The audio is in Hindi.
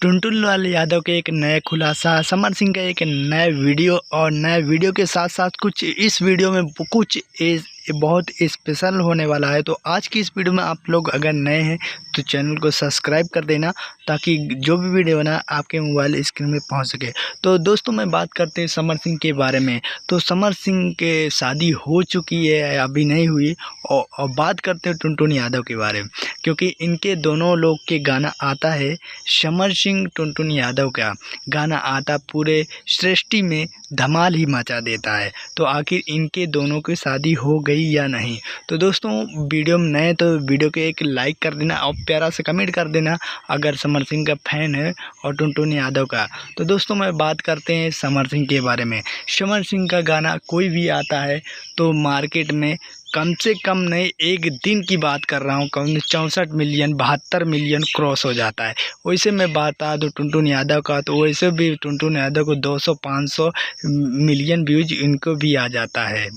टुनटुन लाल यादव के एक नए खुलासा, समर सिंह का एक नए वीडियो और नए वीडियो के साथ साथ कुछ इस वीडियो में कुछ बहुत स्पेशल होने वाला है। तो आज की इस वीडियो में आप लोग अगर नए हैं तो चैनल को सब्सक्राइब कर देना, ताकि जो भी वीडियो बना आपके मोबाइल स्क्रीन में पहुंच सके। तो दोस्तों, मैं बात करते हैं समर सिंह के बारे में। तो समर सिंह के शादी हो चुकी है, अभी नहीं हुई। और बात करते हैं टुनटुन यादव के बारे में, क्योंकि इनके दोनों लोग के गाना आता है। समर सिंह टुनटुन यादव का गाना आता पूरे सृष्टि में धमाल ही मचा देता है। तो आखिर इनके दोनों की शादी हो गई या नहीं? तो दोस्तों, वीडियो में नए तो वीडियो के एक लाइक कर देना और प्यारा से कमेंट कर देना अगर समर सिंह का फैन है और टुनटुन यादव का। तो दोस्तों, मैं बात करते हैं समर सिंह के बारे में। समर सिंह का गाना कोई भी आता है तो मार्केट में कम से कम नहीं, एक दिन की बात कर रहा हूँ, कम 64 मिलियन 72 मिलियन क्रॉस हो जाता है। वैसे मैं बता दूँ टुनटुन यादव का, तो वैसे भी टुनटुन यादव को 200-500 मिलियन व्यूज इनको भी आ जाता है।